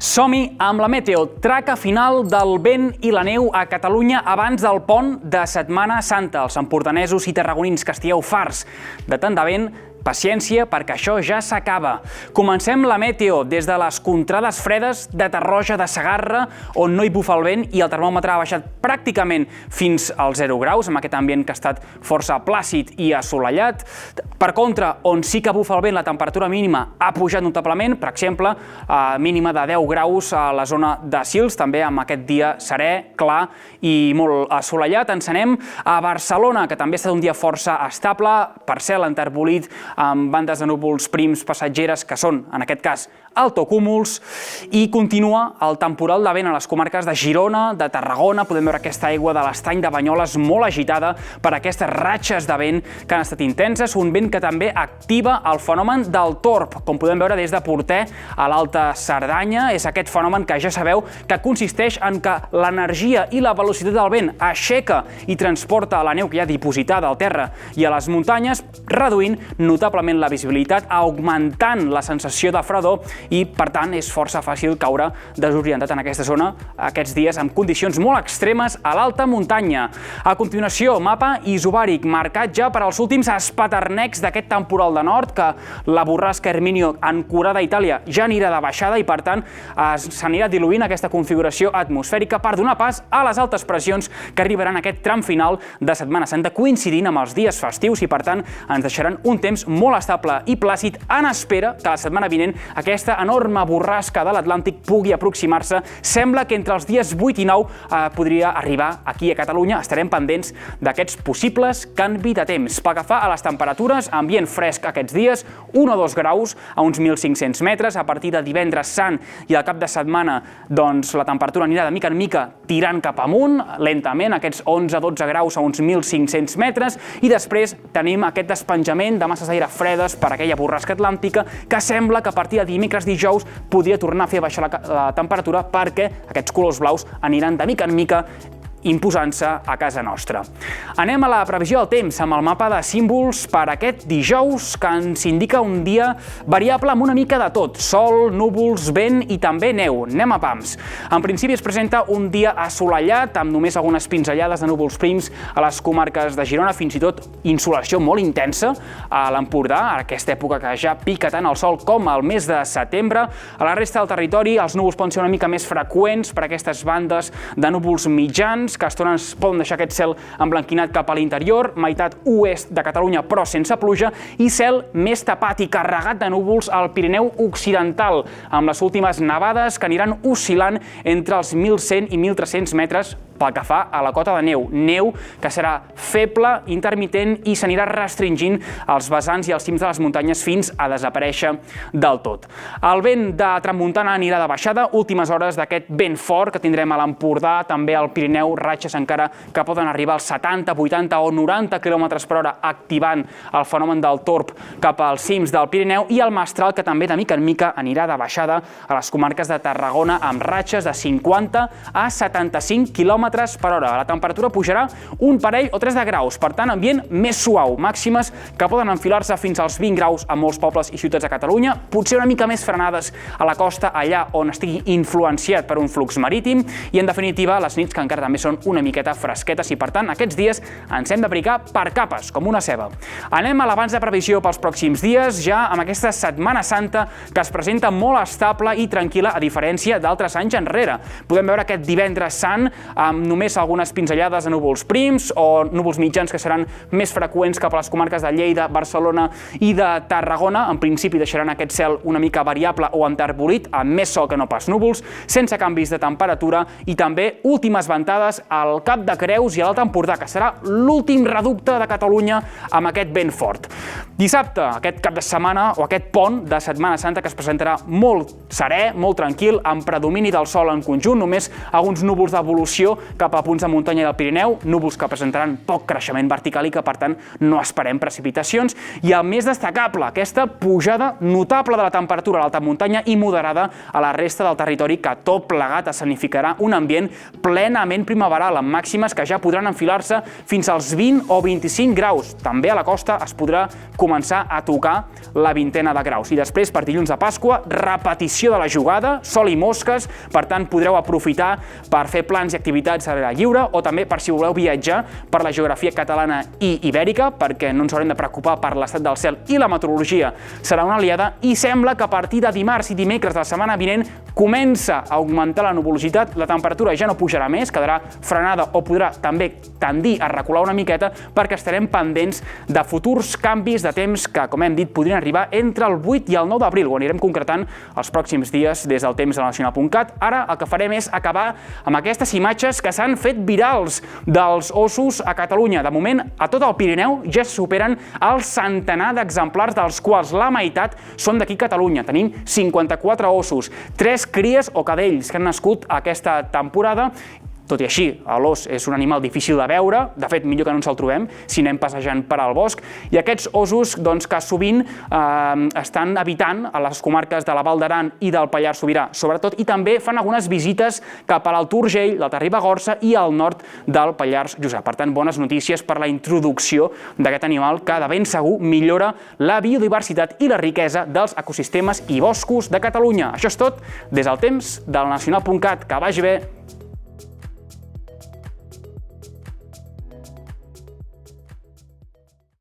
Som-hi amb la meteo, traca final del vent i la neu a Catalunya abans del pont de Setmana Santa. Els empordanesos i tarragonins que estigueu farts de tant de vent, paciència, perquè això ja s'acaba. Comencem la meteo des de les contrades fredes de Tarroja de Segarra, on no hi bufa el vent i el termòmetre ha baixat pràcticament fins als 0 graus, amb aquest ambient que ha estat força plàcid i assolellat. Per contra, on sí que bufa el vent, la temperatura mínima ha pujat notablement, per exemple, mínima de 10 graus a la zona de Sils, també amb aquest dia serè, clar i molt assolellat. Ens anem a Barcelona, que també ha estat un dia força estable, parcel enterbolit, amb bandes de núvols prims passatgeres que són, en aquest cas, altocúmuls, i continua el temporal de vent a les comarques de Girona, de Tarragona. Podem veure aquesta aigua de l'estany de Banyoles molt agitada per aquestes ratxes de vent que han estat intenses, un vent que també activa el fenomen del torb, com podem veure des de Porter a l'Alta Cerdanya. És aquest fenomen que ja sabeu que consisteix en que l'energia i la velocitat del vent aixeca i transporta la neu que hi ha dipositada al terra i a les muntanyes, reduint notablement la visibilitat, augmentant la sensació de fredor i, per tant, és força fàcil caure desorientat en aquesta zona aquests dies amb condicions molt extremes a l'alta muntanya. A continuació, mapa isobàric marcat ja per als últims espaternecs d'aquest temporal de nord, que la borrasca Herminio ancorada a Itàlia ja anirà de baixada i, per tant, s'anirà diluint aquesta configuració atmosfèrica per donar pas a les altes pressions que arribaran a aquest tram final de Setmana Santa, coincidint amb els dies festius i, per tant, ens deixaran un temps molt estable i plàcid en espera que la setmana vinent aquesta enorme borrasca de l'Atlàntic pugui aproximar-se. Sembla que entre els dies 8 i 9 podria arribar aquí a Catalunya. Estarem pendents d'aquests possibles canvis de temps. Pel que fa a les temperatures, ambient fresc aquests dies, 1 o 2 graus a uns 1.500 metres. A partir de divendres sant i al cap de setmana, doncs la temperatura anirà de mica en mica tirant cap amunt, lentament, aquests 11-12 graus a uns 1.500 metres, i després tenim aquest despenjament de masses d'aire fredes per aquella borrasca atlàntica que sembla que a partir de dimecres dijous podria tornar a fer baixar la temperatura, perquè aquests colors blaus aniran de mica en mica imposant-se a casa nostra. Anem a la previsió del temps amb el mapa de símbols per aquest dijous, que ens indica un dia variable amb una mica de tot: sol, núvols, vent i també neu. Anem a pams. En principi es presenta un dia assolellat amb només algunes pinzellades de núvols prims a les comarques de Girona, fins i tot insolació molt intensa a l'Empordà, a aquesta època que ja pica tant el sol com al mes de setembre. A la resta del territori els núvols poden ser una mica més freqüents per aquestes bandes de núvols mitjans que a estones poden deixar aquest cel emblanquinat cap a l'interior, meitat oest de Catalunya però sense pluja, i cel més tapat i carregat de núvols al Pirineu Occidental, amb les últimes nevades que aniran oscil·lant entre els 1.100 i 1.300 metres pel que fa a la cota de neu. Neu que serà feble, intermitent i s'anirà restringint als vessants i als cims de les muntanyes fins a desaparèixer del tot. El vent de tramuntana anirà de baixada, últimes hores d'aquest vent fort que tindrem a l'Empordà, també al Pirineu, ratxes encara que poden arribar als 70, 80 o 90 km per hora, activant el fenomen del torb cap als cims del Pirineu, i el mestral, que també de mica en mica anirà de baixada a les comarques de Tarragona amb ratxes de 50 a 75 km per hora. La temperatura pujarà un parell o 3 de graus, per tant, ambient més suau, màximes que poden enfilar-se fins als 20 graus a molts pobles i ciutats de Catalunya, potser una mica més frenades a la costa, allà on estigui influenciat per un flux marítim, i en definitiva les nits que encara també són una miqueta fresquetes, i per tant aquests dies ens hem d'abrigar per capes, com una ceba. Anem a l'abans de previsió pels pròxims dies, ja amb aquesta Setmana Santa que es presenta molt estable i tranquil·la, a diferència d'altres anys enrere. Podem veure aquest divendres sant amb només algunes pinzellades de núvols prims o núvols mitjans que seran més freqüents cap a les comarques de Lleida, Barcelona i de Tarragona. En principi deixaran aquest cel una mica variable o enterbolit, amb més sol que no pas núvols, sense canvis de temperatura, i també últimes ventades al Cap de Creus i a l'Alt Empordà, que serà l'últim reducte de Catalunya amb aquest vent fort. Dissabte, aquest cap de setmana o aquest pont de Setmana Santa, que es presentarà molt serè, molt tranquil, amb predomini del sol en conjunt, només alguns núvols d'evolució cap a punts de muntanya del Pirineu, núvols que presentaran poc creixement vertical i que, per tant, no esperem precipitacions. I el més destacable, aquesta pujada notable de la temperatura a l'alta muntanya i moderada a la resta del territori, que tot plegat escenificarà un ambient plenament primaveral, amb màximes que ja podran enfilar-se fins als 20 o 25 graus. També a la costa es podrà començar a tocar la vintena de graus. I després, per dilluns de Pasqua, repetició de la jugada, sol i mosques, per tant podreu aprofitar per fer plans i activitats a l'aire lliure o també per si voleu viatjar per la geografia catalana i ibèrica, perquè no ens haurem de preocupar per l'estat del cel i la meteorologia serà una aliada, i sembla que a partir de dimarts i dimecres de la setmana vinent comença a augmentar la nuvolositat, la temperatura ja no pujarà més, quedarà frenada o podrà també tendir a recular una miqueta perquè estarem pendents de futurs canvis de temps que, com hem dit, podrien arribar entre el 8 i el 9 d'abril. Ho anirem concretant els pròxims dies des del temps de nacional.cat. Ara el que farem és acabar amb aquestes imatges que s'han fet virals dels ossos a Catalunya. De moment, a tot el Pirineu ja se superen el centenar d'exemplars, dels quals la meitat són d'aquí a Catalunya. Tenim 54 ossos, 3 cries o cadells que han nascut aquesta temporada. Tot i així, l'ós és un animal difícil de veure, de fet, millor que no ens el trobem si anem passejant per al bosc, i aquests ossos que sovint estan habitant a les comarques de la Val d'Aran i del Pallars Sobirà, sobretot, i també fan algunes visites cap a l'Alt Urgell, l'Alta Ribagorça i al nord del Pallars Jussà. Per tant, bones notícies per la introducció d'aquest animal que de ben segur millora la biodiversitat i la riquesa dels ecosistemes i boscos de Catalunya. Això és tot des del temps del nacional.cat. Que vagi bé!